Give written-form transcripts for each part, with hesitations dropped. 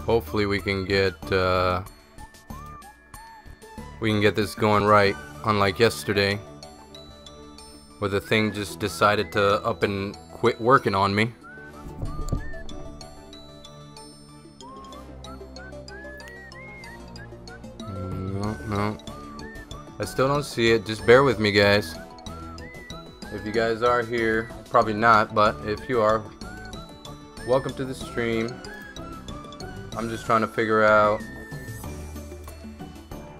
hopefully we can get this going right, unlike yesterday, where the thing just decided to up and quit working on me. No, I still don't see it. Just bear with me, guys. If you guys are here, probably not, but if you are, welcome to the stream. I'm just trying to figure out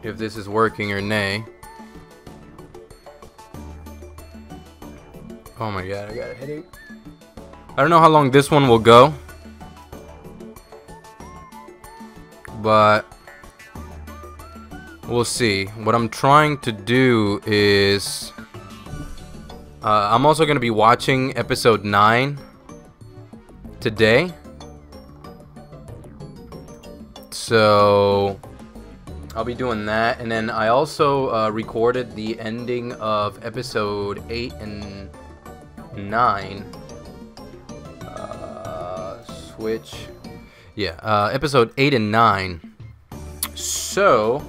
if this is working or nay. Oh my god, I got a headache. I don't know how long this one will go, but we'll see. What I'm trying to do is I'm also going to be watching episode 9 today. So I'll be doing that, and then I also recorded the ending of episode 8 and 9. Switch. Yeah, episode 8 and 9. So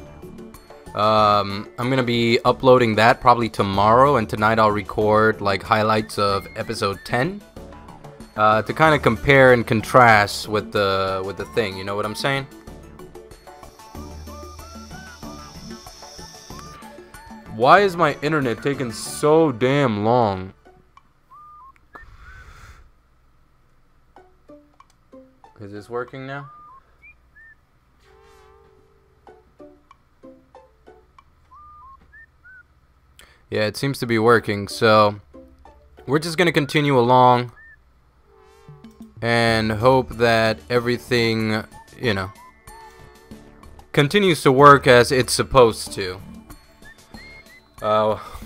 I'm gonna be uploading that probably tomorrow, and tonight I'll record like highlights of episode 10 to kind of compare and contrast with the thing. You know what I'm saying? Why is my internet taking so damn long? Is this working now? Yeah, it seems to be working, so we're just gonna continue along and hope that everything, you know, continues to work as it's supposed to.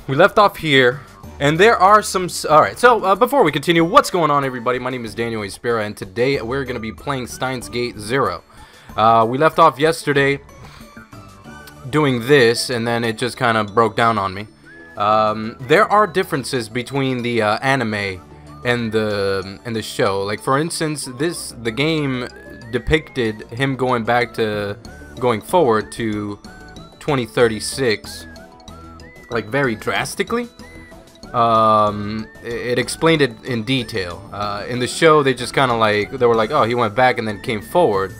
We left off here, and there are some... Alright, so before we continue, what's going on, everybody? My name is Daniel Ispira, and today we're gonna be playing Steins Gate 0. We left off yesterday doing this, and then it just kind of broke down on me. There are differences between the anime and the show. Like, for instance, the game depicted him going forward to 2036, like, very drastically. It explained it in detail. In the show, they just kind of they were like, oh, he went back and then came forward.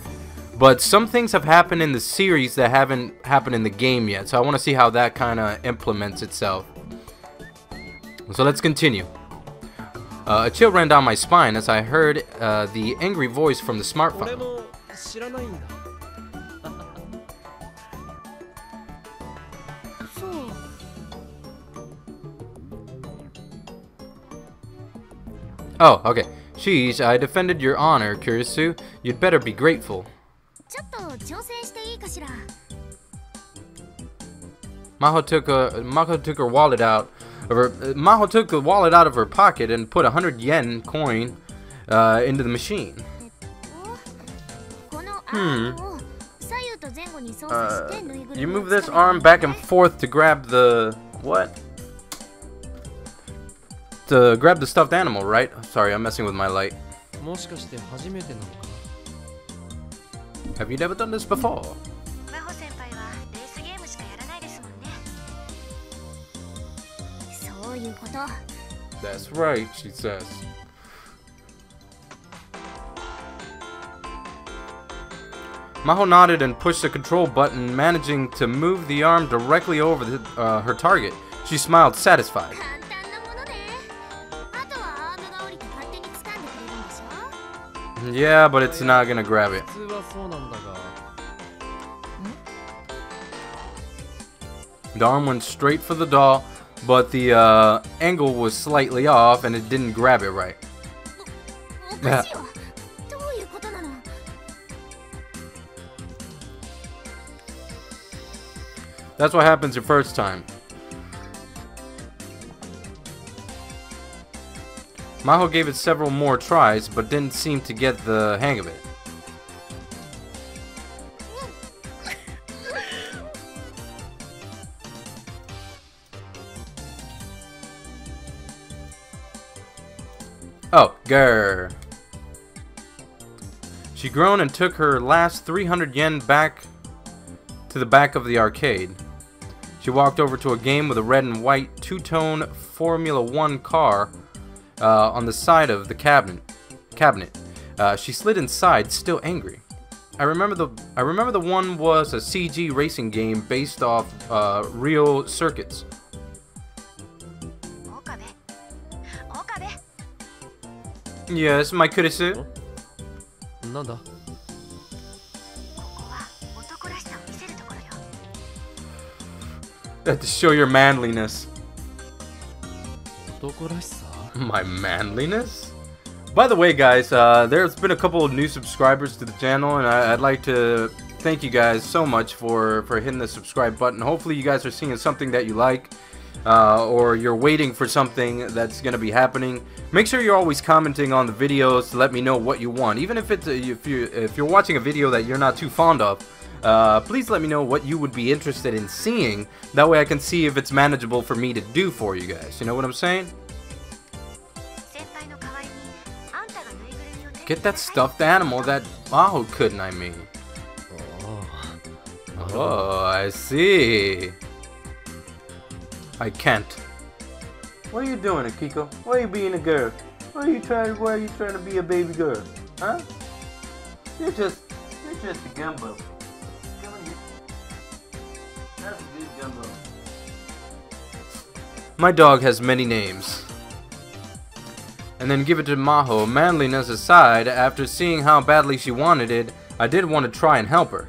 But some things have happened in the series that haven't happened in the game yet, so I want to see how that kind of implements itself. So let's continue. A chill ran down my spine as I heard the angry voice from the smartphone. Oh, okay. Sheesh, I defended your honor, Kurisu. You'd better be grateful. Maho took her wallet out of her. Maho took the wallet out of her pocket and put 100 yen coin into the machine. You move this arm back and forth to grab the what? To grab the stuffed animal, right? Sorry, I'm messing with my light. Have you never done this before? That's right, she says. Maho nodded and pushed the control button, managing to move the arm directly over her target. She smiled, satisfied. Yeah, but it's not gonna grab it. The arm went straight for the doll, but the angle was slightly off and it didn't grab it right. That's what happens your first time. Maho gave it several more tries, but didn't seem to get the hang of it. Oh, grr. She groaned and took her last 300 yen back to the back of the arcade. She walked over to a game with a red and white two-tone Formula 1 car on the side of the cabinet. She slid inside, still angry. I remember the one was a CG racing game based off real circuits. Yes, my kurisu. Nada. To show your manliness. My manliness? By the way, guys, there's been a couple of new subscribers to the channel, and I'd like to thank you guys so much for hitting the subscribe button. Hopefully you guys are seeing something that you like, or you're waiting for something that's going to be happening. Make sure you're always commenting on the videos to let me know what you want. Even if it's if you're watching a video that you're not too fond of, please let me know what you would be interested in seeing. That way I can see if it's manageable for me to do for you guys. You know what I'm saying? Get that stuffed animal that Maho couldn't, I mean. Oh, I see. I can't. What are you doing, Akiko? Why are you being a girl? Why are you trying to be a baby girl? Huh? You're just a gumbo. Come on here. That's a good gumbo. My dog has many names. And then give it to Maho. Manliness aside, after seeing how badly she wanted it, I did want to try and help her.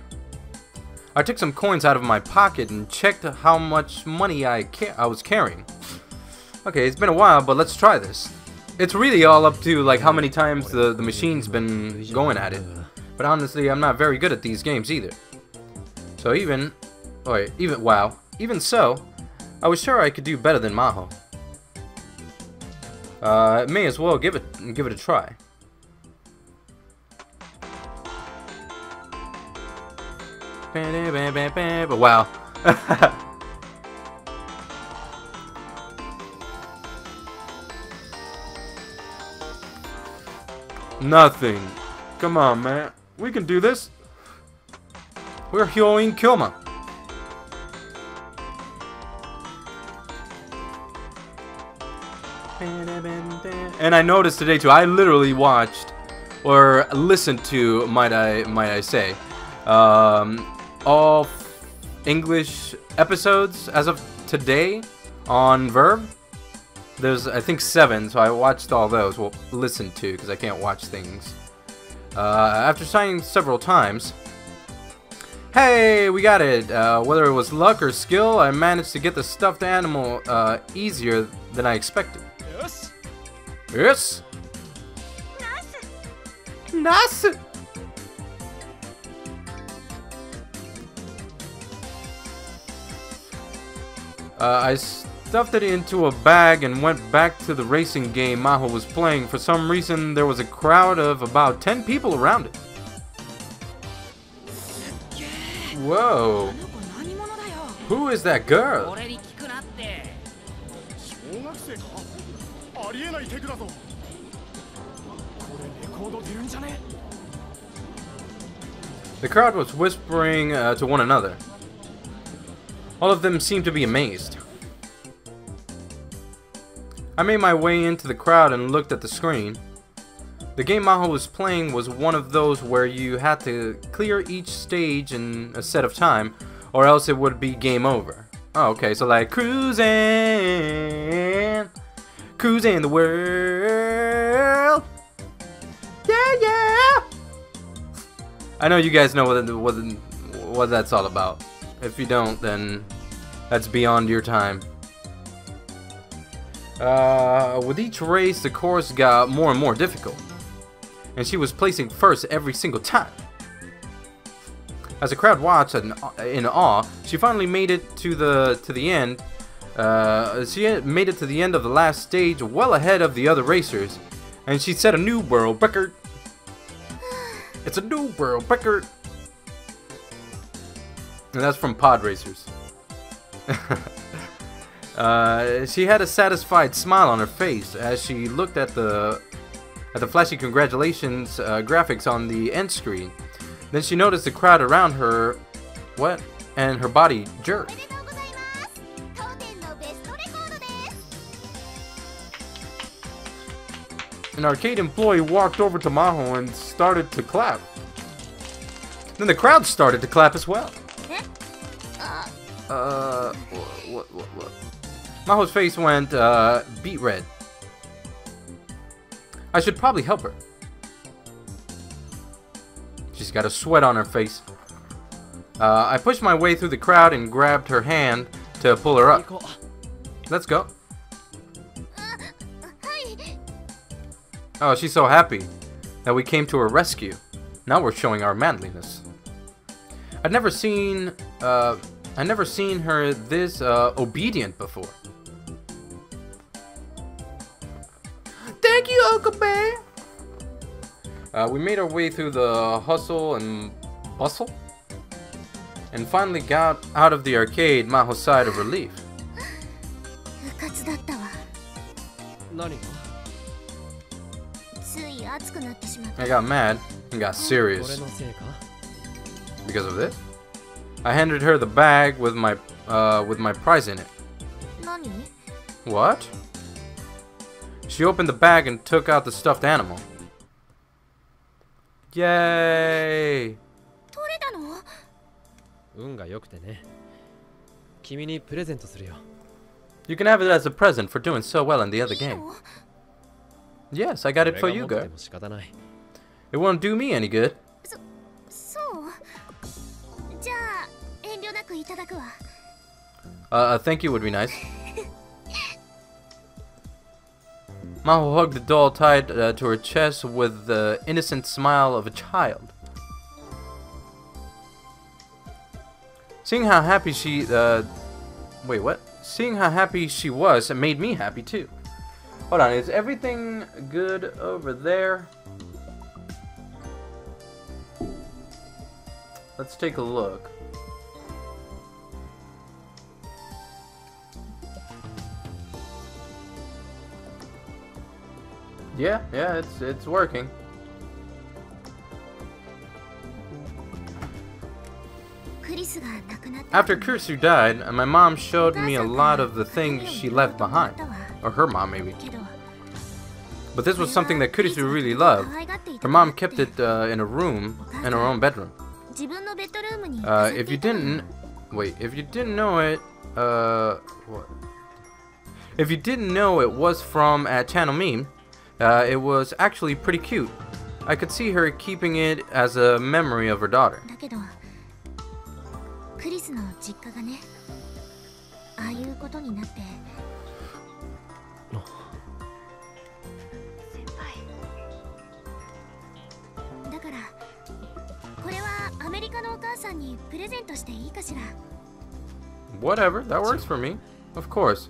I took some coins out of my pocket and checked how much money I was carrying. Okay, it's been a while, but let's try this. It's really all up to like how many times the machine's been going at it. But honestly, I'm not very good at these games either. So even so, I was sure I could do better than Maho. May as well give it a try. Wow. Nothing. Come on, man. We can do this. We're Hyoin Kyoma. And I noticed today too, I literally watched or listened to, might I say, all English episodes as of today on Verve. There's, I think, 7, so I watched all those. Well, listened to, because I can't watch things. After trying several times, hey, we got it. Whether it was luck or skill, I managed to get the stuffed animal easier than I expected. Yes. Yes. Nice. I stuffed it into a bag and went back to the racing game Maho was playing. For some reason, there was a crowd of about 10 people around it. Whoa. Who is that girl? The crowd was whispering to one another. All of them seemed to be amazed. I made my way into the crowd and looked at the screen. The game Maho was playing was one of those where you had to clear each stage in a set of time, or else it would be game over. Oh, okay, so like cruising the world. Yeah. I know you guys know what that's all about. If you don't, then that's beyond your time. With each race, the course got more and more difficult, and she was placing first every single time. As the crowd watched in awe, she finally made it to the end. She made it to the end of the last stage, well ahead of the other racers, and she set a new world record. It's a new world record. And that's from Pod Racers. She had a satisfied smile on her face as she looked at at the flashy congratulations graphics on the end screen. Then she noticed the crowd around her, and her body jerked. An arcade employee walked over to Maho and started to clap. Then the crowd started to clap as well. What? Maho's face went, beet red. I should probably help her. She's got a sweat on her face. I pushed my way through the crowd and grabbed her hand to pull her up. Let's go. Oh, she's so happy that we came to her rescue. Now we're showing our manliness. I'd never seen her this obedient before. Thank you, Uncle Bear. We made our way through the hustle and bustle, and finally got out of the arcade. Maho sighed of relief. I got mad and got serious. Because of this? I handed her the bag with my prize in it. What? She opened the bag and took out the stuffed animal. Yay! You can have it as a present for doing so well in the other game. Yes, I got it for you, girl. It won't do me any good. Thank you would be nice. Maho hugged the doll tied to her chest with the innocent smile of a child. Seeing how happy she Seeing how happy she was, it made me happy too. Hold on, is everything good over there? Let's take a look. Yeah, it's working. After Kurisu died, my mom showed me a lot of the things she left behind. Or her mom, maybe. But this was something that Kurisu really loved. Her mom kept it in a room, in her own bedroom. If you didn't know it, what? If you didn't know it was from a channel meme, it was actually pretty cute. I could see her keeping it as a memory of her daughter. Whatever, that works for me. Of course.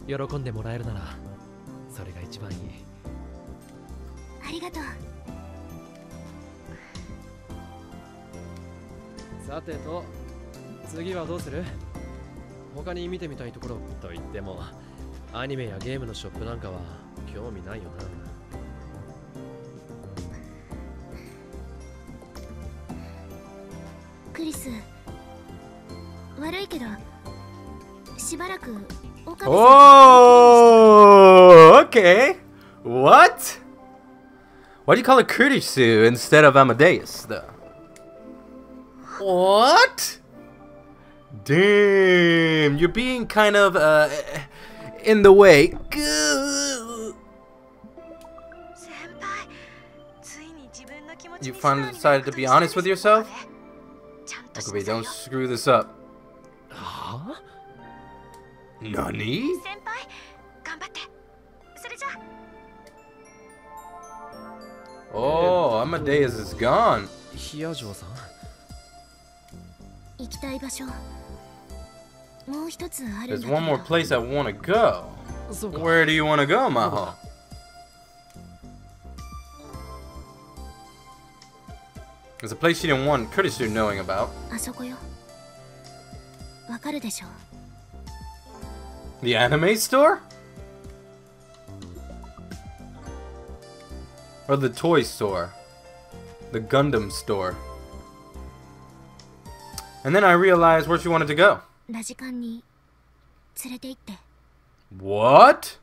Oh, okay. What? Why do you call it Kurisu instead of Amadeus, though? What? Damn, you're being kind of, in the way. You finally decided to be honest with yourself? Okay, don't screw this up. Huh? Nani? Oh, Amadeus is gone. There's one more place I want to go. Where do you want to go, Maho? There's a place you didn't want Kurisu knowing about. The anime store? Or the toy store. The Gundam store. And then I realized where she wanted to go. What?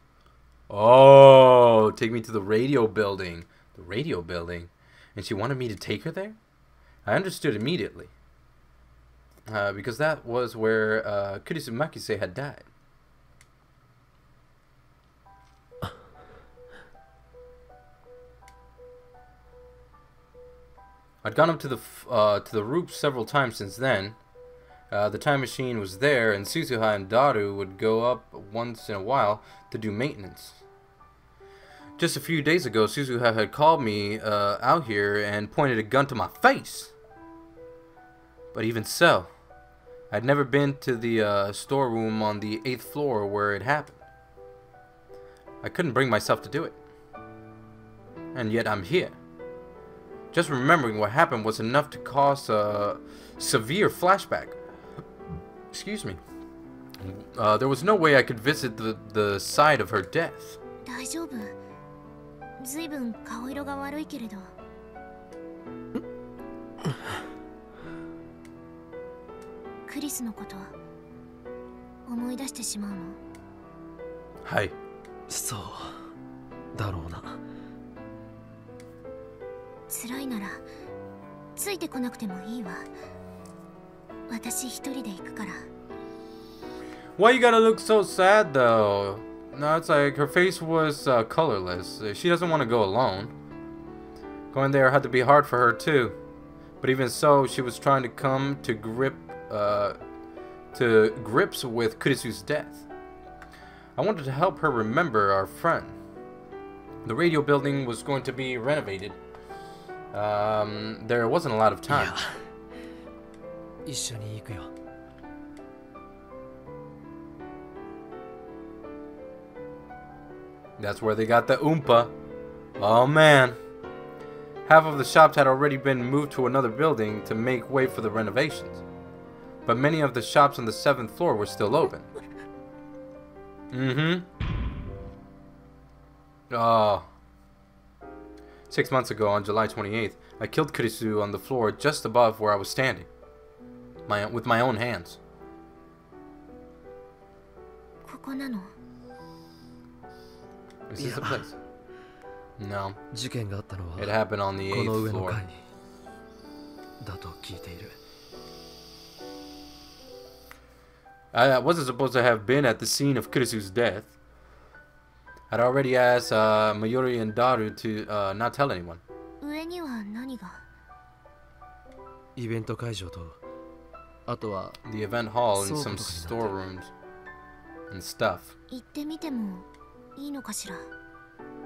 Oh, take me to the radio building. The radio building? And she wanted me to take her there? I understood immediately. Because that was where Kurisu Makise had died. I'd gone up to the roof several times since then. The time machine was there, and Suzuha and Daru would go up once in a while to do maintenance. Just a few days ago, Suzuha had called me out here and pointed a gun to my face. But even so, I'd never been to the storeroom on the 8th floor where it happened. I couldn't bring myself to do it. And yet I'm here. Just remembering what happened was enough to cause a severe flashback. Excuse me. There was no way I could visit the site of her death. Hi. そうだろうな。辛いならついてこなくてもいいわ。私一人で行くから。Why you gotta look so sad though? No, it's like her face was colorless. She doesn't want to go alone. Going there had to be hard for her too. But even so, she was trying to come to grips with Kurisu's death. I wanted to help her remember our friend. The radio building was going to be renovated. There wasn't a lot of time. 一緒に行くよ。That's where they got the Oompa. Oh man. Half of the shops had already been moved to another building to make way for the renovations. But many of the shops on the 7th floor were still open. Oh. 6 months ago, on July 28th, I killed Kurisu on the floor just above where I was standing. With my own hands. Is this the place? No. It happened on the 8th floor. だと聞いている。I wasn't supposed to have been at the scene of Kurisu's death. I'd already asked Mayuri and Daru to not tell anyone. 上には何が？イベント会場と、あとは the event hall and some storerooms and stuff. 行ってみてもいいのかしら？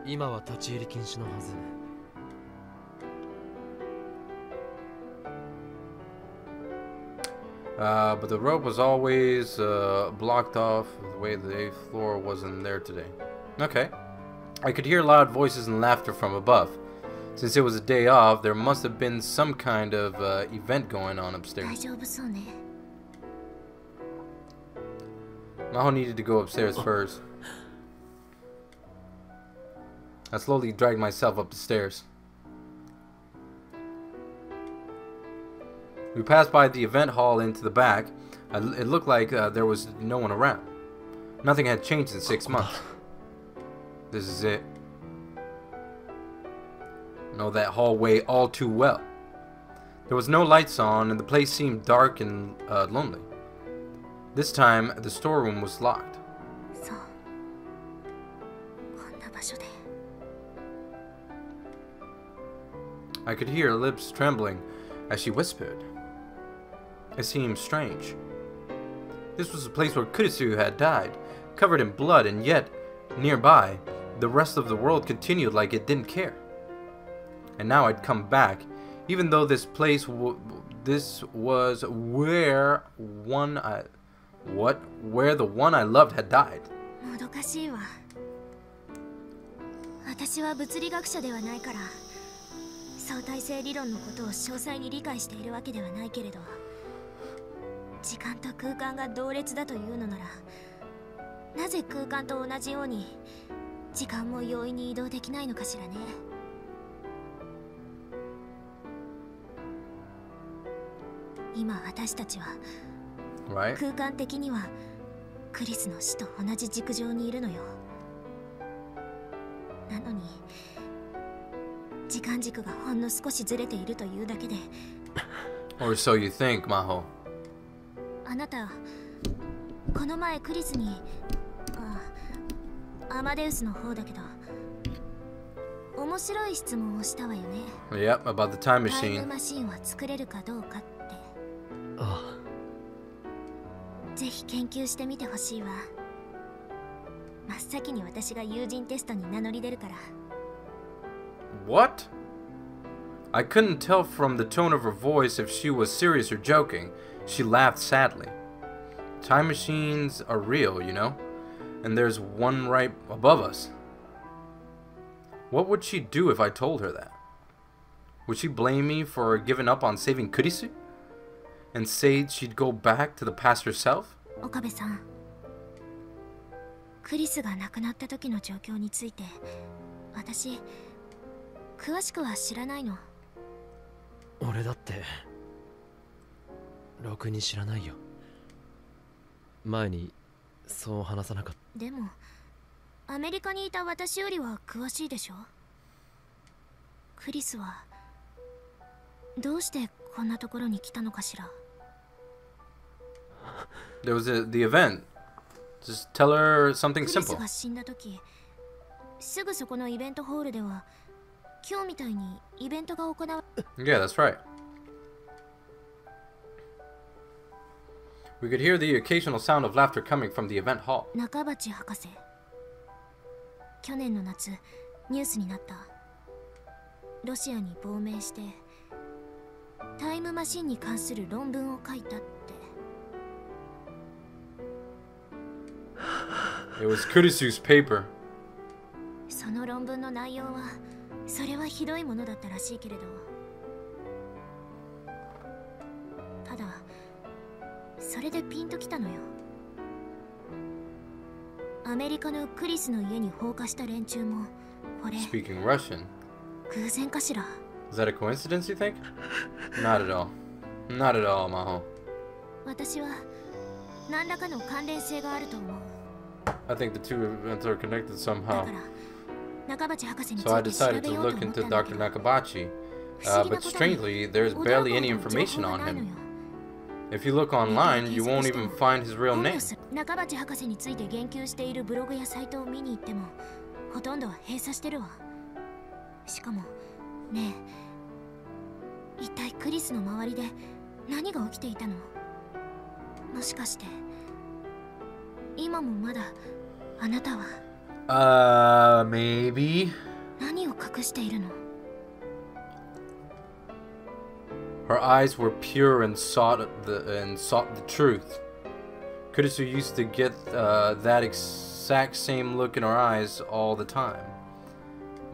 今は立ち入り禁止のはず。But the rope was always blocked off the way the 8th floor wasn't there today. Okay. I could hear loud voices and laughter from above. Since it was a day off, there must have been some kind of event going on upstairs. Maho needed to go upstairs first. I slowly dragged myself up the stairs. We passed by the event hall into the back. It looked like there was no one around. Nothing had changed in 6 months. This is it. I know that hallway all too well. There was no lights on and the place seemed dark and lonely. This time, the storeroom was locked. I could hear her lips trembling as she whispered. It seemed strange. This was the place where Kurisu had died, covered in blood, and yet, nearby, the rest of the world continued like it didn't care. And now I'd come back, even though this place this was where where the one I loved had died. もどかしいわ。私は物理学者ではないから、相対性理論のことを詳細に理解しているわけではないけれど、時間と空間が同列だというのなら、なぜ空間と同じように時間も容易に移動できないのかしらね。今私たちは Right? 空間的にはクリスの死と同じ軸上にいるのよ。なのに時間軸がほんの少しずれているというだけで Or so you think, Maho. あなたこの前クリスにアマデウスの方だけど面白い質問をしたわよね。 Yep, about the time タイム machine. マシーンは作れるかどうかって。あぜひ研究してみてほしいわ。真っ先に私が友人テストに名乗り出るから。 What? I couldn't tell from the tone of her voice if she was serious or joking. She laughed sadly. Time machines are real, you know? And there's one right above us. What would she do if I told her that? Would she blame me for giving up on saving Kurisu? And say she'd go back to the past herself? 岡部さん、クリスが亡くなった時の状況について私詳しくは知らないの。俺だってろくに知らないよ。前にそう話さなかった。でもアメリカにいた私よりは詳しいでしょ。クリスはどうしてこんなところに来たのかしら。 There was the event. Just tell her something クリス simple. が死んだ時すぐそこのイベントホールでは今日みたいにイベントが行わ Yeah, that's right. We could hear the occasional sound of laughter coming from the event hall. 中鉢博士、去年の夏ニュースになった。ロシアに亡命してタイムマシンに関する論文を書いたって。 It was Kurisu's paper. その論文の内容はそれはひどいものだったらしいけれど、ただそれでピンときたのよ。アメリカのクリスの家に放火した連中もこれ Speaking Russian. 偶然かしら。 Is that a coincidence, you think? Not at all. Not at all, Maho. 私は何らかの関連性があると思う。 I think the two events are connected だ somehow. から中鉢博士につ So I いて調 decided べ to ようと look 思った into んだけ Dr. ど、 Nakabachi. 不思議な But ことに strangely, there's 驚 barely く any ほど情 information 報が on ないの him. よ。 If you look online, you won't even find his real 本 name. 名中鉢博士について言及しているブログやサイトを見に行ってもほとんどは閉鎖してるわ。しかもねえ、一体クリスの周りで何が起きていたの？もしかして今もまだあなたは Maybe. 何を隠しているの？ Her eyes were pure and sought the truth. Kurisu used to get that exact same look in her eyes all the time.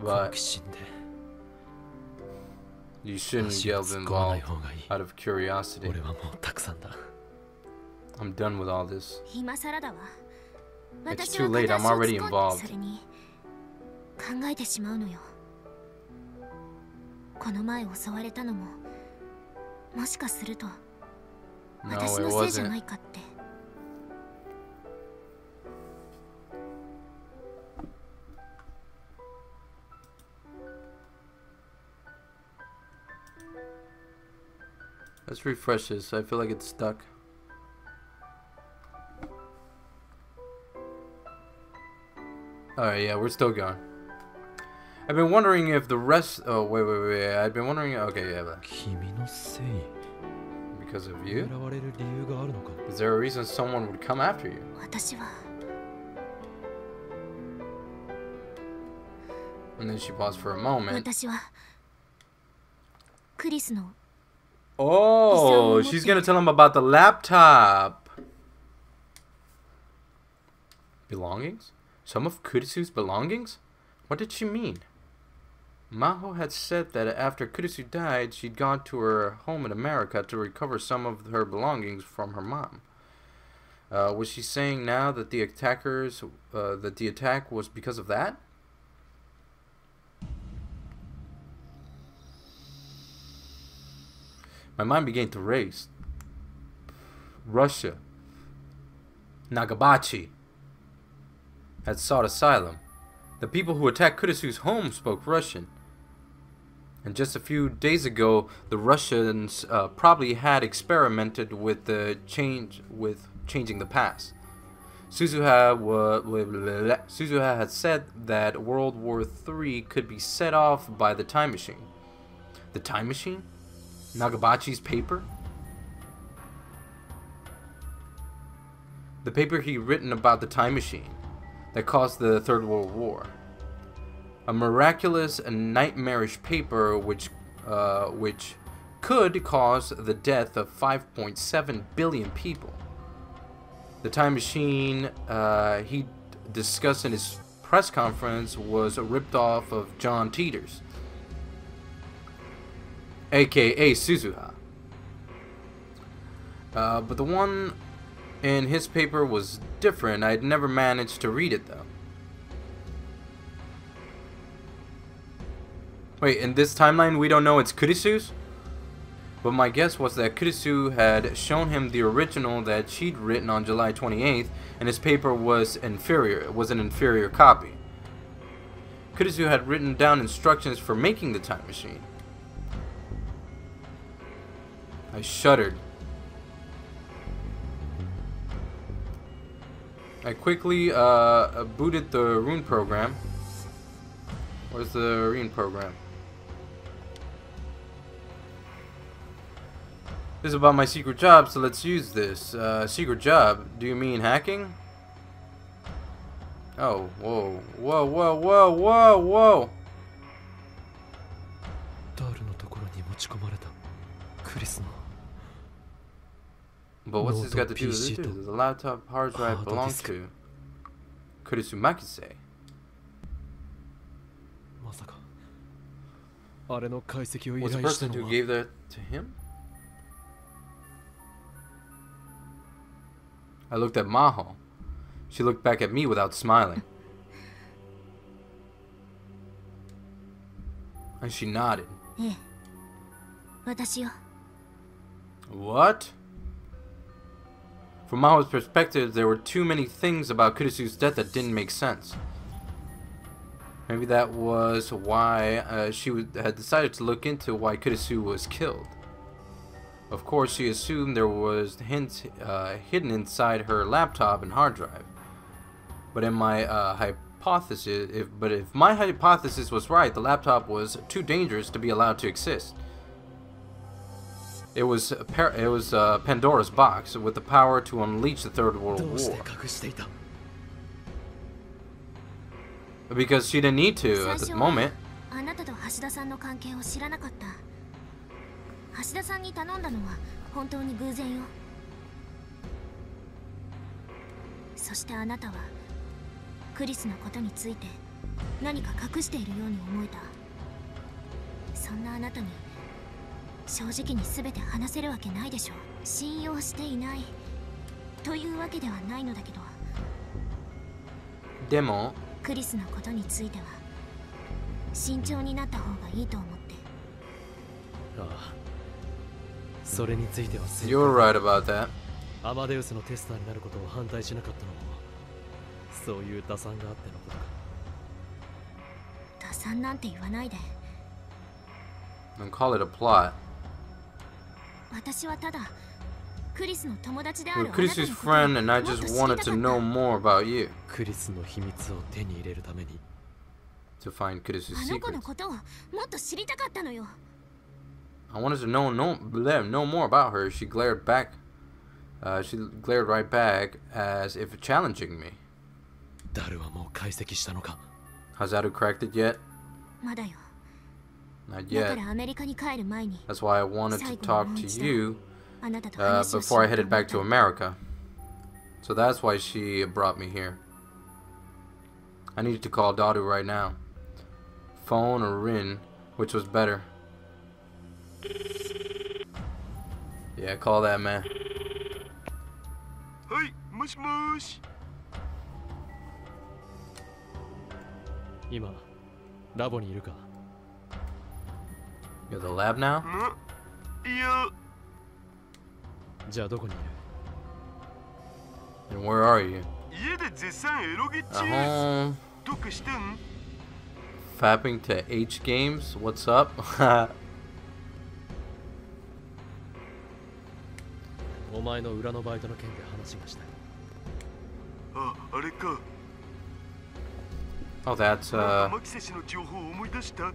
好 But 奇心で you shouldn't 足を get 突っ込まない involved 方がいい。 out of curiosity. 俺はもうたくさんだ。 I'm done with all this. 今更だわ。 It's 私 too は late. 片 I'm 足を already 突っ込ん involved. でそれに考えてしまうのよ。この前襲われたのももしかすると No, 私 it のせいじゃ wasn't. ないかって。 Let's refresh this. I feel like it's stuck. Alright, yeah, we're still going. I've been wondering if the rest... Oh, wait. I've been wondering... Okay, yeah. 君のせい。 Because of you? 狙われる理由があるのか。 Is there a reason someone would come after you? 私は And then she paused for a moment. 私はクリスの Oh, she's gonna tell him about the laptop. Belongings? Some of Kurisu's belongings? What did she mean? Maho had said that after Kurisu died, she'd gone to her home in America to recover some of her belongings from her mom. Was she saying now that the attack was because of that? My mind began to race. Russia. Nagabachi had sought asylum. The people who attacked Kurisu's home spoke Russian. And just a few days ago, the Russians probably had experimented with changing the past. Suzuha had said that World War III could be set off by the time machine. The time machine? Nagabachi's paper? The paper he'd written about the time machine that caused the Third World War. A miraculous and nightmarish paper which could cause the death of 5.7 billion people. The time machine he discussed in his press conference was a ripped-off of John Teeter's, aka Suzuha. But the one in his paper was different. I'd never managed to read it though. Wait, in this timeline we don't know it's Kurisu's? But my guess was that Kurisu had shown him the original that she'd written on July 28th, and his paper was an inferior copy. Kurisu had written down instructions for making the time machine. I shuddered. I quickly booted the rune program. Where's the rune program? This is about my secret job, so let's use this. Secret job? Do you mean hacking? Oh, whoa. Whoa, whoa, whoa, whoa, whoa! But what's this got to do with this? The laptop hard drive belongs to Kurisu Makise. Was the person who gave that to him? I looked at Maho. She looked back at me without smiling. And she nodded. What? From Maho's perspective, there were too many things about Kurisu's death that didn't make sense. Maybe that was why she had decided to look into why Kurisu was killed. Of course, she assumed there was hints hidden inside her laptop and hard drive. But in my if my hypothesis was right, the laptop was too dangerous to be allowed to exist. It was Pandora's box with the power to unleash the Third World War. Because she didn't need to at the moment. 橋田さんに頼んだのは本当に偶然よ。そしてあなたはクリスのことについて何か隠しているように思えた。そんなあなたに正直に全て話せるわけないでしょう。信用していないというわけではないのだけど。でもクリスのことについては慎重になった方がいいと思って。ああ。 それについては You're right about that. アマデウスのテスターになることを反対しなかったのもそういう打算があってのことか。打算なんて言わないで。Don't call it a plot. 私はただクリスの友達であ We're るあなたの Chris's friend, and I just wanted to know more about you. クリスの秘密を手に入れるために To find Chris's あの子の secrets. ことをもっと知りたかったのよ。 I wanted to know more about her. She glared back. She glared right back as if challenging me. ダルはもう解析したのか。 Has Adu cracked it yet? まだよ。 Not だか yet. らアメリカに帰る前に That's why I wanted to talk to you あなたと話をしよ before う I と headed 思っ back た to America. So that's why she brought me here. I needed to call Dadu right now. Phone or Rin, which was better? Yeah, call that, man. Hey, mush mush. 今ラボにいるか。 You're at the lab now? いや、じゃあどこにいる。And where are you? 家で絶賛エロゲ At 中 home. どっかしてん Fapping to H Games? What's up? お前の裏のバイトの件で話がしたい。あ、あれか Oh, that's 天木選手の情報を思い出した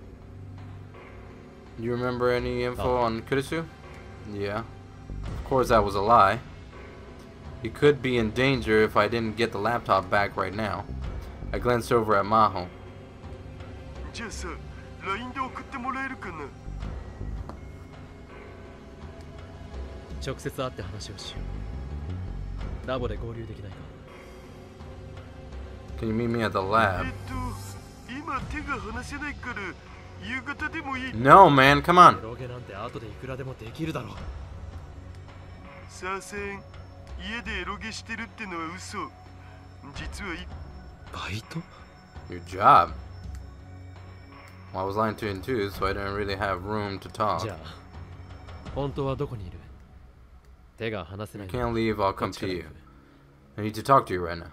You remember any info on Kurisu? Yeah. Of course that was a lie. He could be in danger if I didn't get the laptop back right now. I glanced over at Maho. じゃあさ LINE で送ってもらえるかな直接会って話をしよう。ラボで合流できないか。 Can you meet me at the lab? 今手が離せないから夕方でもいい No, man, come on. エロゲなんて後でいくらでもできるだろう。さあせん家でエロゲしてるってのは嘘実はいバイト Your job. Well, I was lying to you too, so I didn't really have room to talk. じゃあ、本当はどこにいる？手が離せない。 Can't leave, I'll come to you. I need to talk to you right now.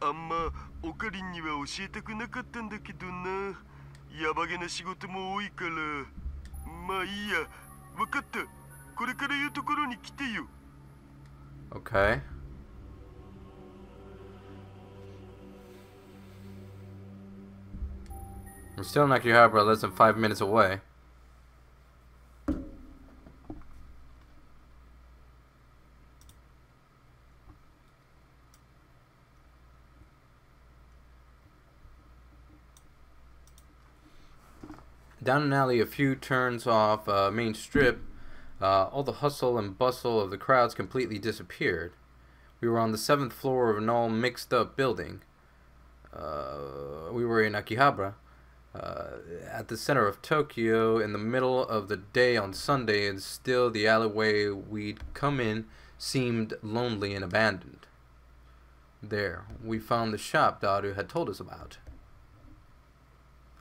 あんまオカリンには教えたくなかったんだけどなやばげな仕事も多いからまあいいやわかったこれから言うところに来てよ Okay. I'm still in Akihabara, less than 5 minutes away. Down an alley a few turns off Main Strip, all the hustle and bustle of the crowds completely disappeared. We were on the 7th floor of an all mixed up building. We were in Akihabara, at the center of Tokyo, in the middle of the day on Sunday, and still the alleyway we'd come in seemed lonely and abandoned. There, we found the shop Daru had told us about.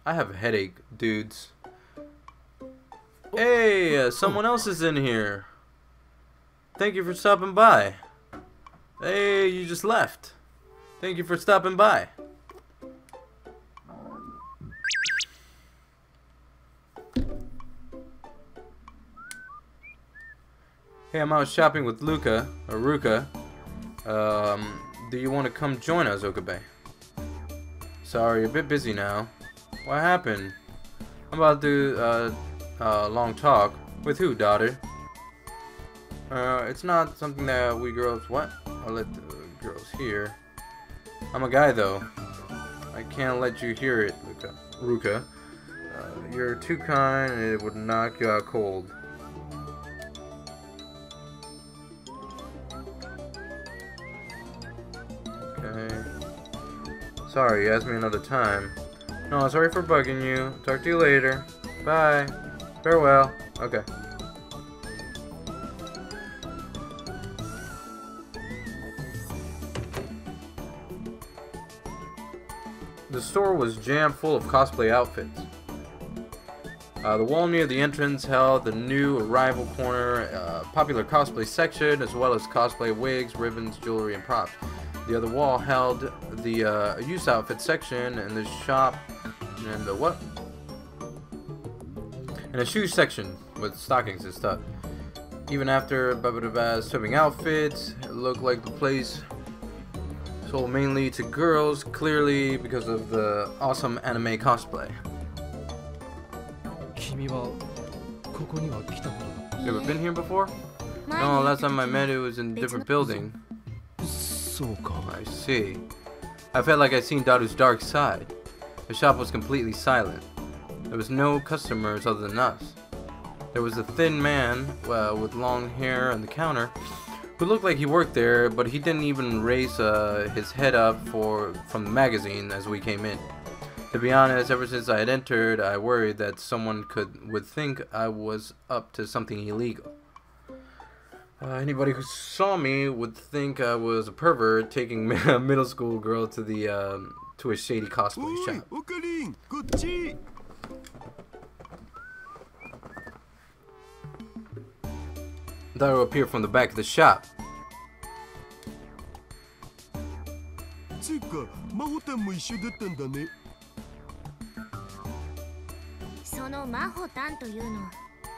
I have a headache, dudes. Hey, someone else is in here. Thank you for stopping by. Hey, you just left. Thank you for stopping by. Hey, I'm out shopping with Luca, or Ruka. Do you want to come join us, Okabe? Sorry, a bit busy now. What happened? I'm about to do a long talk. With who, daughter? It's not something that we girls... What? I'll let the girls hear. I'm a guy, though. I can't let you hear it, Ruka. You're too kind and it would knock you out cold. Okay. Sorry, you asked me another time. No, sorry for bugging you. Talk to you later. Bye. Farewell. Okay. The store was jammed full of cosplay outfits. The wall near the entrance held the new arrival corner, popular cosplay section, as well as cosplay wigs, ribbons, jewelry, and props. The other wall held the youth outfit section, and the shop, and the what? And a shoe section with stockings and stuff. Even after Baba's swimming outfits, it looked like the place sold mainly to girls, clearly because of the awesome anime cosplay. You ever been here before? No, last time I met it was in a different building. I see. I felt like I'd seen Daru's dark side. The shop was completely silent. There was no customers other than us. There was a thin man with long hair on the counter who looked like he worked there, but he didn't even raise his head up from the magazine as we came in. To be honest, ever since I had entered, I worried that someone would think I was up to something illegal. Anybody who saw me would think I was a pervert taking a middle school girl to a shady cosplay shop. Daru appeared from the back of the shop. かマホタンも一緒だったんだね。そのマホタンというの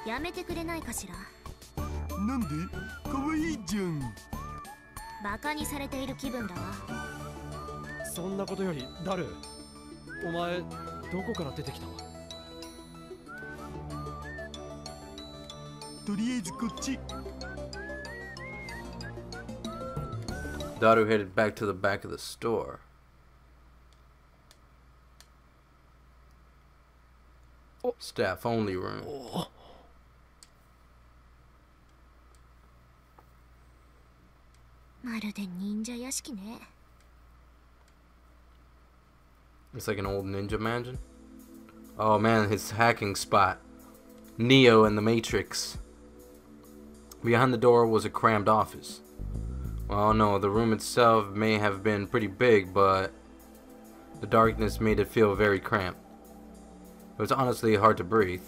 やめてくれないかしら。なんで？かわいいじゃん。バカにされている気分だわ。そんなことよりダル、お前どこから出てきた？とりあえずこっち。Daru headed back to the back of the store. Staff only room. It's like an old ninja mansion. Oh man, his hacking spot. Neo and the Matrix. Behind the door was a crammed office. Well, no, the room itself may have been pretty big, but the darkness made it feel very cramped. It was honestly hard to breathe.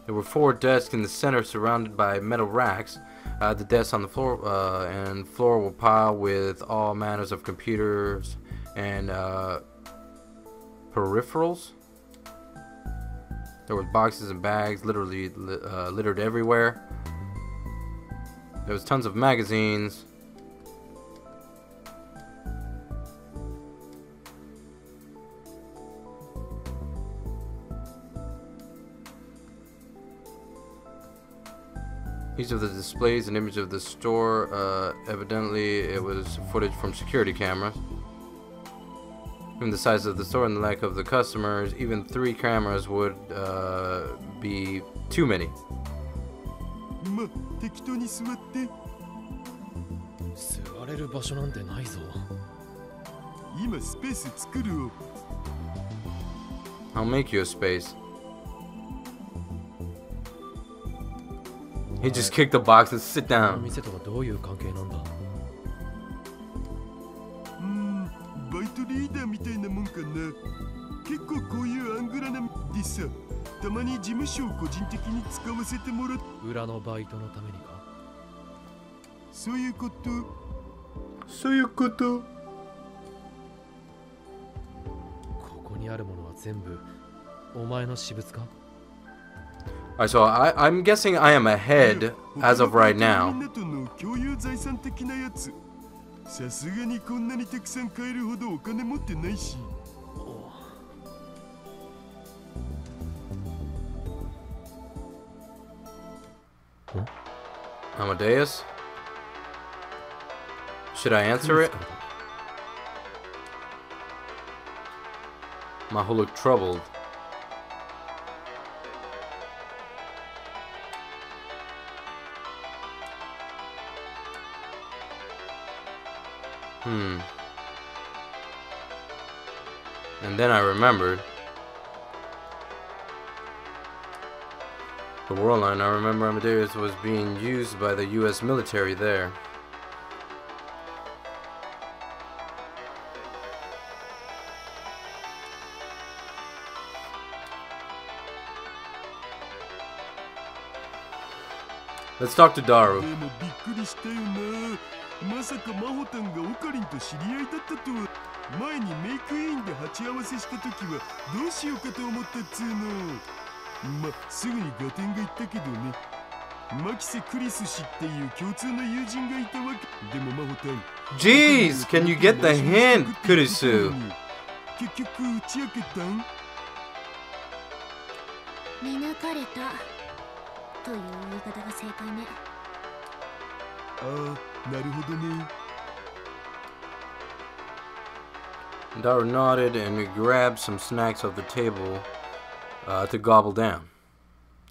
There were 4 desks in the center surrounded by metal racks. The desks on the floor and floor were piled with all manners of computers and peripherals. There were boxes and bags literally littered everywhere. There was tons of magazines. Each of the displays an image of the store. Evidently it was footage from security cameras. Given the size of the store and the lack of the customers, even 3 cameras would be too many. ま、適当に座って。座れる場所なんてないぞ。今スペース作るよ。I'll make you a space. He just kicked the box and sit down. 店とはどういう関係なんだ？バイトリーダーみたいなもんかな。結構こういうアングラなでさ、たまに事務所を個人的に使わせてもらっ。裏のバイトのためにか？そういうこと。そういうこと。ここにあるものは全部お前の私物か？ Alright, so I'm guessing I am ahead as of right now. さすがにこんなにたくさん買えるほどお金持ってないし。Amadeus? Should I answer it? Maho looked troubled. And then I remembered. The World Line, I remember Amadeus was being used by the US military there. Let's talk to Daru. びっくりしたよな。まさかマホタンがオカリンと知り合いだったとは。前にメイクインで鉢合わせした時はどうしようかと思ったっつうの。ま、すぐに合点がいったけどね。マキセ・クリス氏っていう共通の友人がいたわけ。でもマホタン。Jeez, can you get the hint, Kurisu? 結局打ち明けたん？見抜かれたという言い方が正解ね。ああ、なるほどね。Daru nodded and grabbed some snacks off the table to gobble down.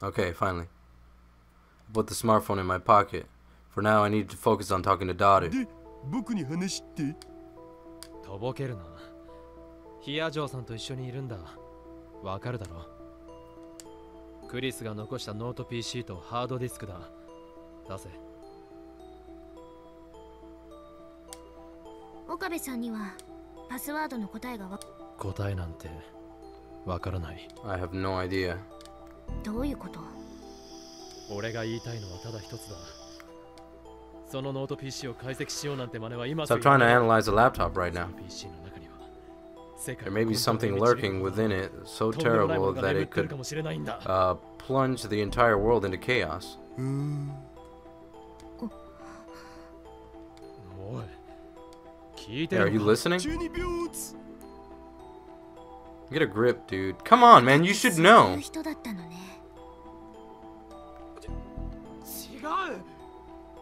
Okay, finally. I put the smartphone in my pocket. For now, I need to focus on talking to Daru. で、僕に話って。とぼけるな。ヒアジョーさんと一緒にいるんだ。わかるだろ。クリスが残したノート PC とハードディスクだ。出せ。岡部さんにはパスワードの答えが答えなんてわからない。 I have no idea. どういうこと？俺が言いたいのはただ一つだ。そのノート PC を解析しようなんて真似は今 Stop trying to analyze a laptop right now. There may be something lurking within it so terrible that it could plunge the entire world into chaos. Hey, are you listening? Get a grip, dude. Come on, man. You should know.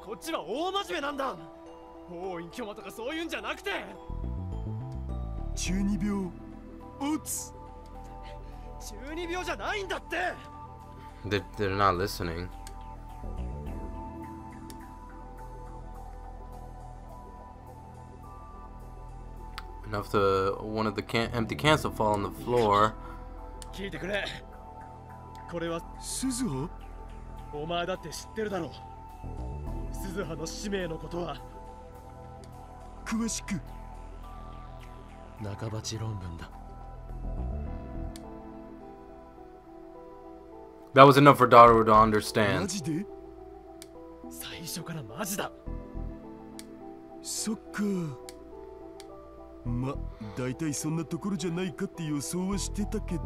こっちは大真面目なんだ。法院巨魔とかそういうんじゃなくて。中二病。うつ。中二病じゃないんだって。They're not listening. Enough to one of the empty cans to fall on the floor. 聞いてくれ。これは鈴葉？お前だって知ってるだろう。鈴葉の使命のことは詳しく。中鉢論文だ。That was enough for Daru to understand. マジで？最初からマジだ。そっか。ま、大体そんなところじゃないかって予想はしてたけど。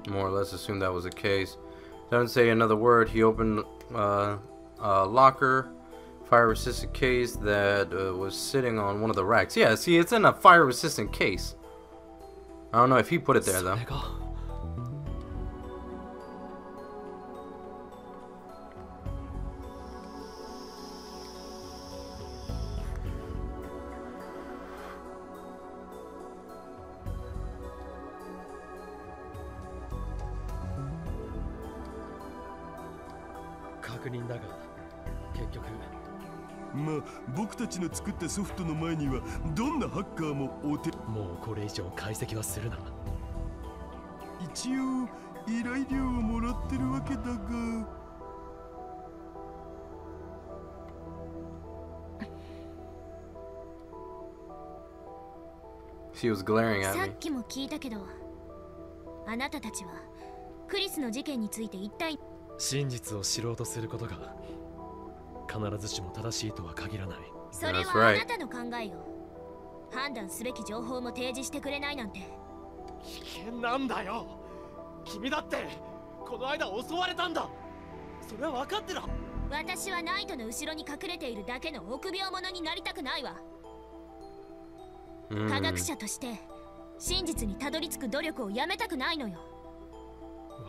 More or less assumed that was the case. Doesn't say another word. He opened a locker, fire-resistant case that was sitting on one of the racks. Yeah, see, it's in a fire-resistant case. I don't know if he put it there though.まあ、僕たちの作ったソフトの前にはどんなハッカーもお手。もうこれ以上解析はするな。一応依頼料をもらってるわけだが。She was glaring at me. さっきも聞いたけど、あなたたちはクリスの事件について一体。真実を知ろうとすることが必ずしも正しいとは限らない。それはあなたの考えよ。判断すべき情報も提示してくれないなんて。危険なんだよ。君だってこの間襲われたんだ。それは分かってる。私はナイトの後ろに隠れているだけの臆病者になりたくないわ。科学者として真実にたどり着く努力をやめたくないのよ。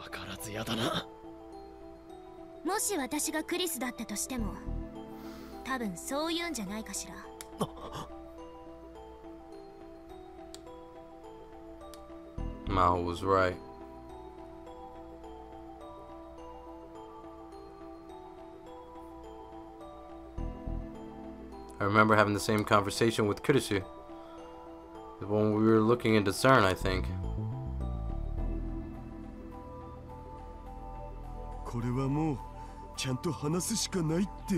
分からずやだな。もし私がクリスだったとしても、多分そういうんじゃないかしら。Mao was right. I remember having the same conversation with Kurisu. When we were looking into CERN, I think. これはもうちゃんと話すしかないって。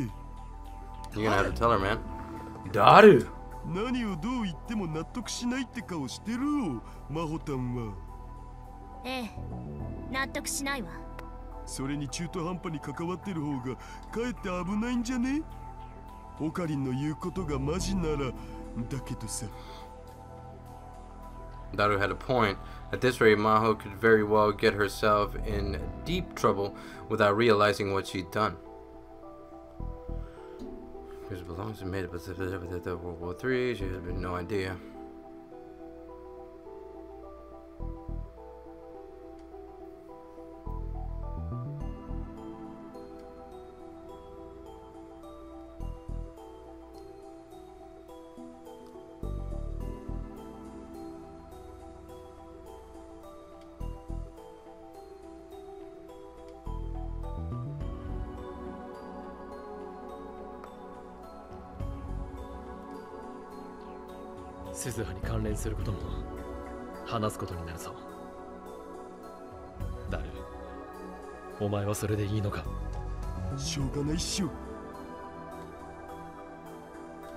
You're gonna have to tell her, man. Daru! 何をどう言っても納得しないって顔してるよ、マホタンは。ええ、納得しないわ。それに中途半端に関わってる方がかえって危ないんじゃね？オカリンの言うことがマジならだけどさ。Daru had a point. At this rate, Maho could very well get herself in deep trouble without realizing what she'd done. Because it belongs to made it World War III, she had no idea.鈴葉に関連することも話すことになるぞ。ダル、お前はそれでいいのか？しょうがないっしょ。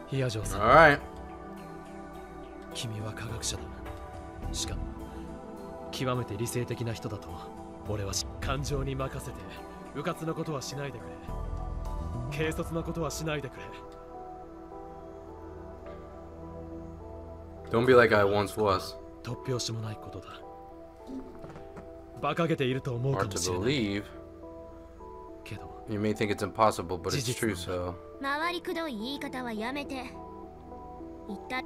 ヒアジョーさん、Alright. 君は科学者だ。しかも極めて理性的な人だと俺は感情に任せて迂闊なことはしないでくれ。軽率なことはしないでくれ。 Don't be like I once was. 突拍子もないことだ。馬鹿げていると思うか Hard も to しれない believe. けど、 You may think it's impossible, but it's true, so. 回りくどい言い方はやめて。一体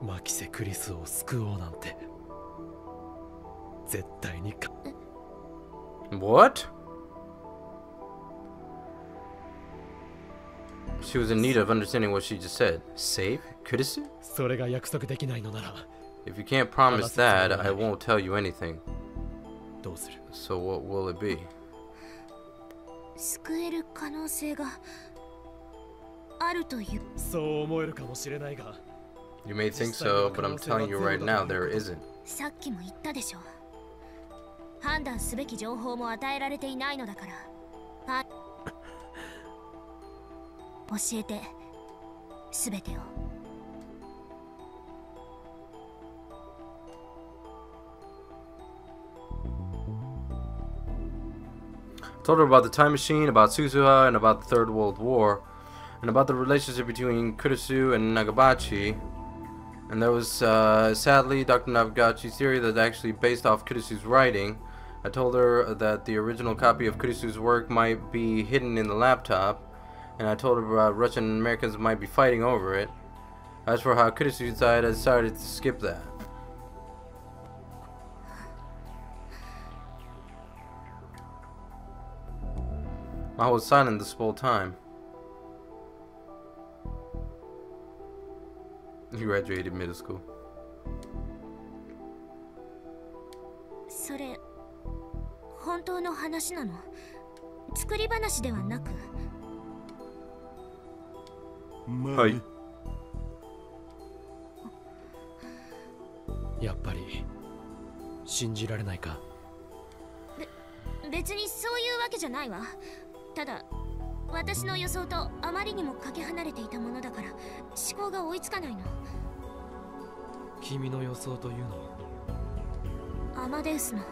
マキセ・クリスを救おうなんて絶対にか。 What? She was in need of understanding what she just said. Save? Kurisu? それが約束できないのなら If you can't promise that, I won't tell you anything. どうする？ So what will it be? 救える可能性があるという。そう思えるかもしれないが、 You may think so, but I'm telling you right now, there isn't. さっきも言ったでしょ。判断すべき情報も与えられていないのだから。教えて、すべてを。Told her about the time machine, about Suzuha, and about the Third World War, and about the relationship between Kurisu and Nagabachi. And there was, sadly, Dr. Nagabachi's theory that actually based off Kurisu's writing. I told her that the original copy of Kurisu's work might be hidden in the laptop, and I told her about Russian and Americans might be fighting over it. As for how Kurisu died, I decided to skip that. I was silent this whole time. You graduated middle school. それ本当の話なの？作り話ではなく。まあね、やっぱり信じられないか？別にそういうわけじゃないわ。ただ私の予想とあまりにもかけ離れていたものだから思考が追いつかないの。君の予想というのは？アマデウスの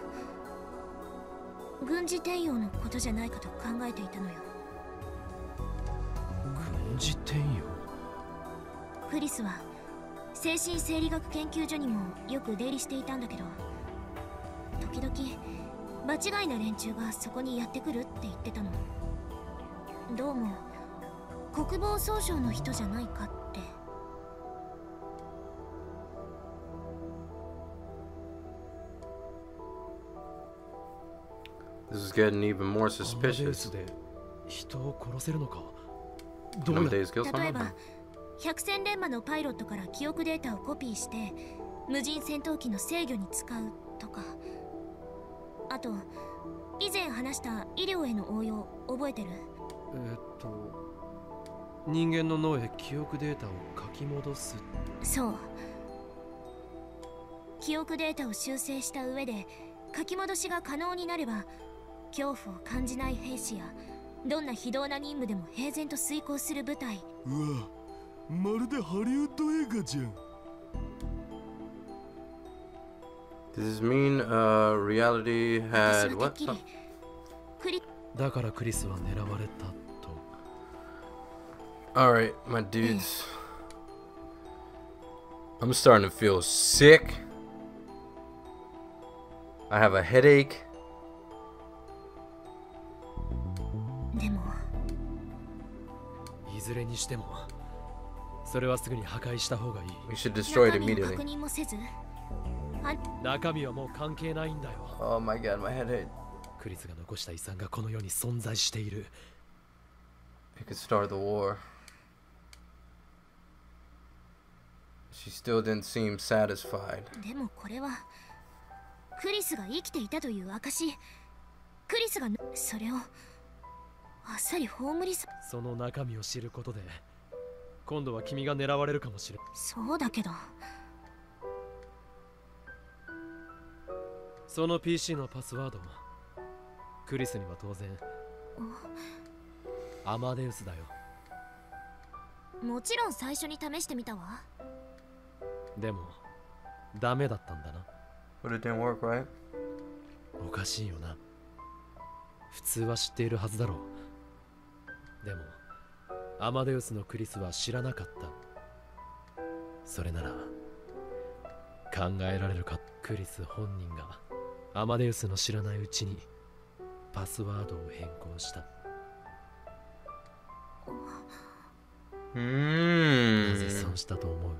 軍事転用のことじゃないかと考えていたのよ。軍事転用？クリスは精神生理学研究所にもよく出入りしていたんだけど、時々場違いな連中がそこにやってくるって言ってたの。どうも国防総省の人じゃないかって。This is getting even more アマデウ suspicious. スで人を殺せるのか？どう Some やって？ days kill 例え someone. ば百戦錬磨のパイロットから記憶データをコピーして無人戦闘機の制御に使うとか。あと以前話した医療への応用覚えてる？人間の脳へ記憶データを書き戻す。そう。記憶データを修正した上で書き戻しが可能になれば恐怖を感じない兵士やどんな非道な任務でも平然と遂行する部隊。うわ、まるでハリウッド映画じゃん。Does this mean reality 私 had はてっ what? きりクリだからクリスは狙われたと。 Alright, my dudes. I'm starting to feel sick. I have a headache. でもいずれにしてもそれはすぐに破壊した方がいい。 We should destroy it 中身を確 immediately. 認もせず。中身はもう関係ないんだよ。 Oh my god, my head hurt. クリスが残した遺産がこの世に存在している。 It could start the war. She still didn't seem satisfied. でもこれはクリスが生きていたという証。クリスがそれをあっさり葬りさ。その中身を知ることで今度は君が狙われるかもしれない。そうだけどその PC のパスワードクリスには当然アマデウスだよ。もちろん最初に試してみたわ。でもダメだったんだな。 But it didn't work, right? おかしいよな。普通は知っているはずだろう。でもアマデウスのクリスは知らなかった。それなら考えられるか。クリス本人がアマデウスの知らないうちにパスワードを変更した。なぜそうしたと思う？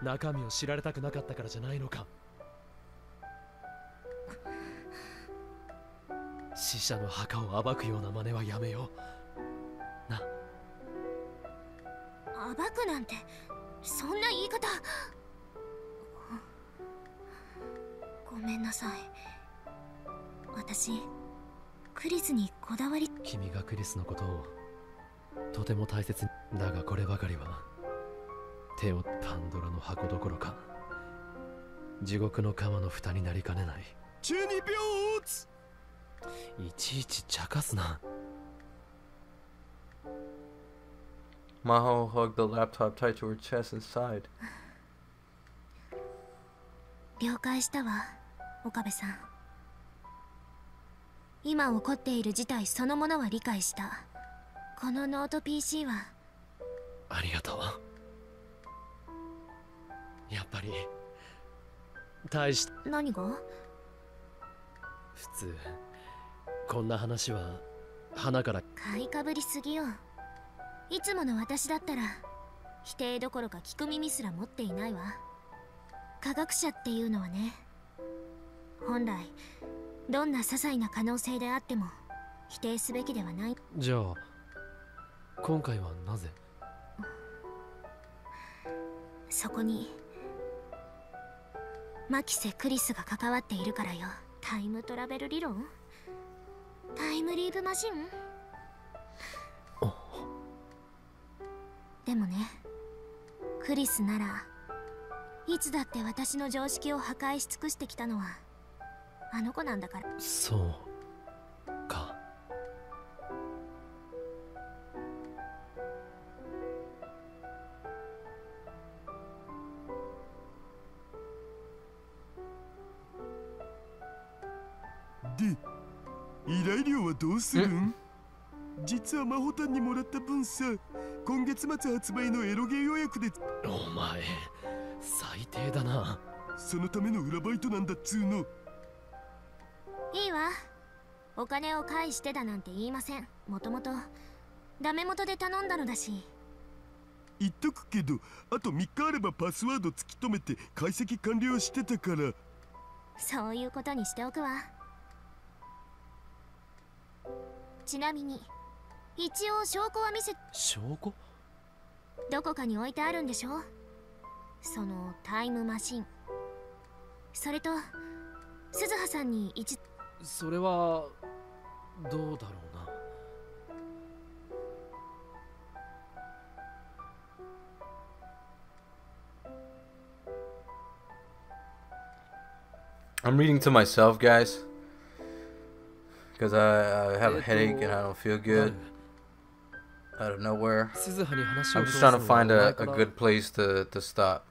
中身を知られたくなかったからじゃないのか。死者の墓を暴くような真似はやめような。暴くなんてそんな言い方。ごめんなさい。私クリスにこだわり。君がクリスのことをとても大切に。だがこればかりはテオ・パンドラの箱どころか地獄の釜の蓋になりかねない。中二病ついちいち茶化すな。Maho hugged the laptop tight to her chest and sighed. 了解したわ、岡部さん。今起こっている事態そのものは理解した。このノート PC は。ありがとう。やっぱり大し。何が？普通こんな話は花から。買いかぶりすぎよ。いつもの私だったら否定どころか聞く耳すら持っていないわ。科学者っていうのはね、本来どんな些細な可能性であっても否定すべきではない。じゃあ今回はなぜ？そこにマキセ・クリスが関わっているからよ。タイムトラベル理論？タイムリープマシン？でもね、クリスならいつだって私の常識を破壊し尽くしてきたのはあの子なんだから。そうか。で、依頼料はどうするん？実はマホタンにもらった分さ、今月末発売のエロゲー予約で。お前最低だな。そのための裏バイトなんだっつうの。いいわ、お金を返してだなんて言いません。もともとダメ元で頼んだのだし。言っとくけど、あと3日あればパスワード突き止めて解析完了してたから。そういうことにしておくわ。ちなみに一応証拠は見せ。証拠？どこかに置いてあるんでしょ、そのタイムマシン。それと鈴葉さんにそれはどうだろうな。I'm reading to myself, guys, because I have a headache and I don't feel good out of nowhere. I'm just trying to find a good place to stop.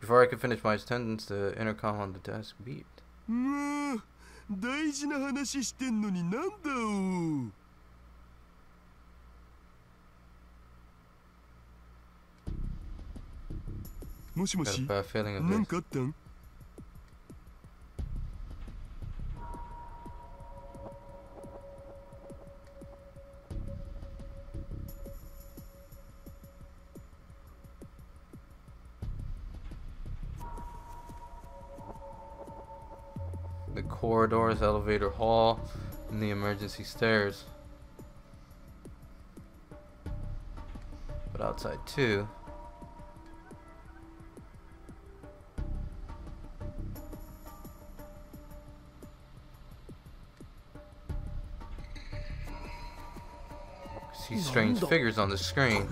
Before I could finish my sentence, the intercom on the desk beeped. 大事な話してんのになんだお。もしもし、なんかあったん？The corridors, elevator hall, and the emergency stairs. But outside too. See strange figures on the screen.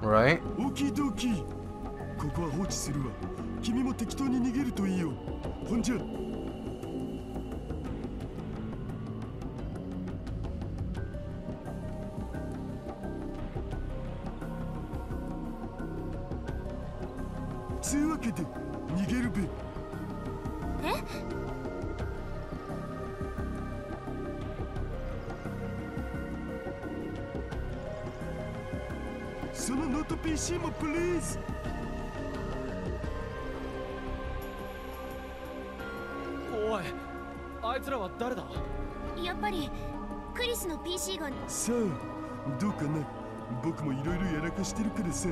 Right? オキドキ。ここは放置するわ。君も適当に逃げるといいよ。ほんじゃ。つうわけで逃げるべ。え？そのノート PC もプリーズ。おい、あいつらは誰だ？やっぱりクリスの PC が。さあどうかな。僕もいろいろやらかしてるからさ。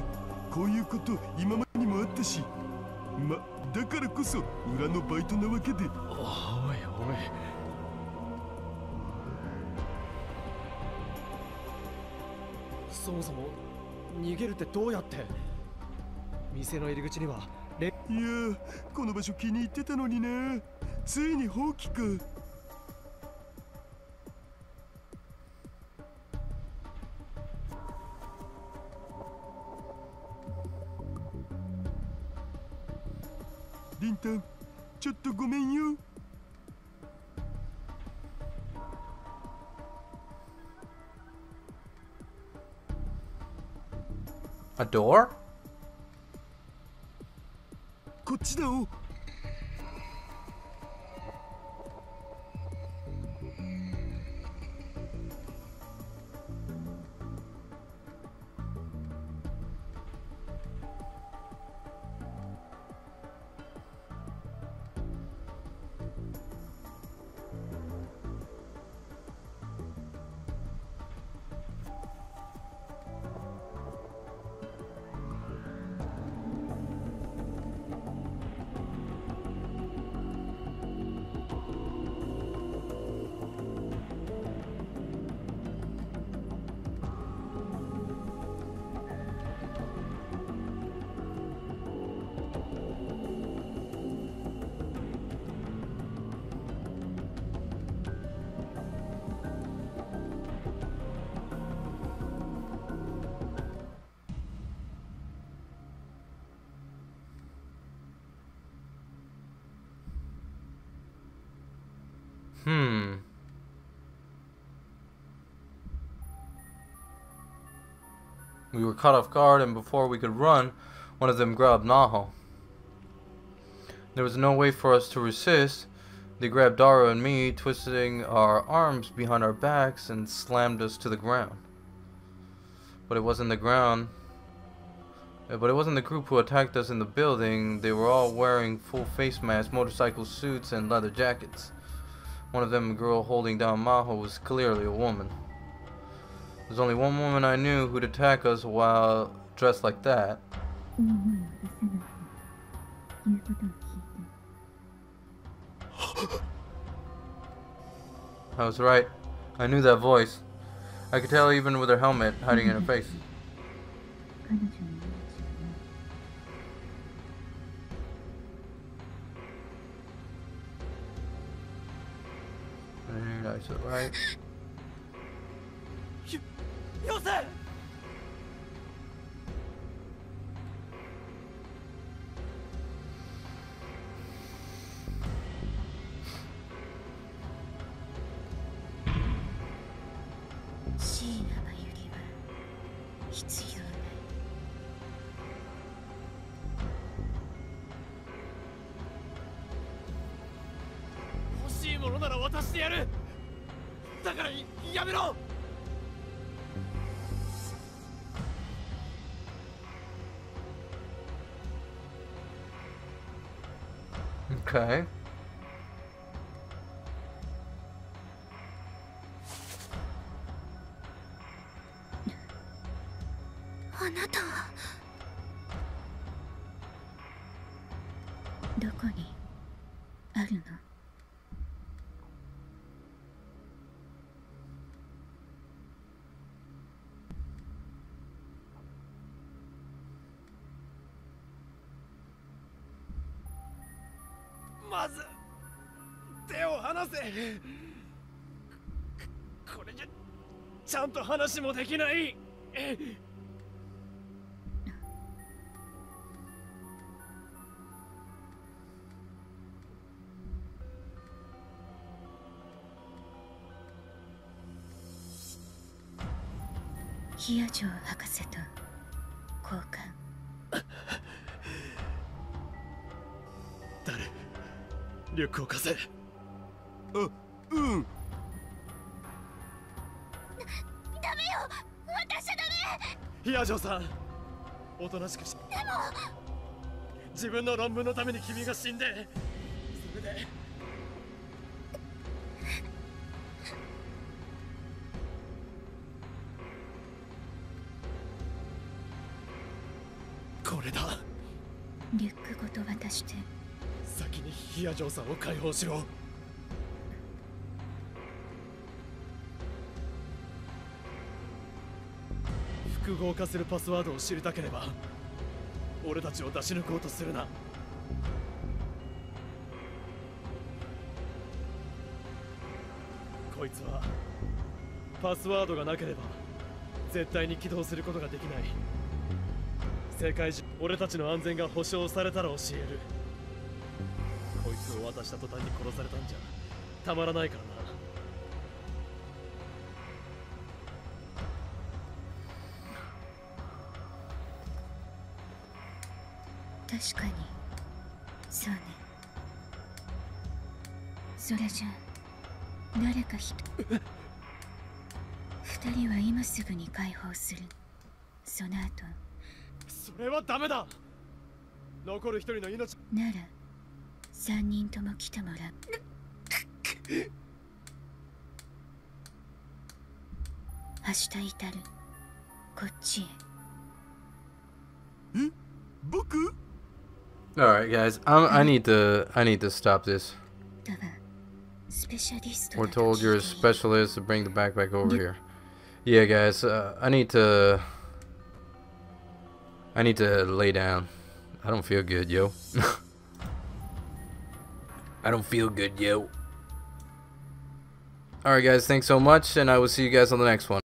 こういうこと今までにもあったし、だからこそ裏のバイトなわけで。おいおい、そもそも逃げるってどうやって？店の入り口にはいやー、この場所気に入ってたのにな。ついに放棄か。リンタン、ちょっとごめんよ。A door? こっちだお。We were caught off guard, and before we could run, one of them grabbed Naho. There was no way for us to resist. They grabbed Dara and me, twisting our arms behind our backs, and slammed us to the ground. But it wasn't the group who attacked us in the building. They were all wearing full face masks, motorcycle suits, and leather jackets. One of them, a girl holding down Maho, was clearly a woman. There's only one woman I knew who'd attack us while dressed like that. I was right. I knew that voice. I could tell even with her helmet hiding in her face. I said right. Yose! 椎名のユリは必要ない。欲しいものなら渡してやる。だからやめろ。Okay. あなたはどこにあるの？まず手を離せ。これじゃちゃんと話もできない。ヒア城博士と交換。誰？リュックを貸せ。あ、うん。ダメよ、渡しちゃダメ。ヒア城さん、おとなしくし。でも自分の論文のために君が死んで、それでこれだ。リュックごと渡して。先にヒア城さんを解放しろ。複合化するパスワードを知りたければ俺たちを出し抜こうとするな。こいつはパスワードがなければ絶対に起動することができない。世界中俺たちの安全が保証されたら教える。こいつを渡した途端に殺されたんじゃたまらないからな。確かにそうね。それじゃ誰か2人は今すぐに解放する。その後それはダメだ。残る1人の命なら3人とも来てもらう。明日至るこっちへ。僕？ Alright, guys. I need to stop this. だがスペシャリスト We're だと told you're a 聞いている。 specialist to bring the backpack over here. Yeah, guys. I need to lay down. I don't feel good, yo. I don't feel good, yo. Alright, guys. Thanks so much, and I will see you guys on the next one.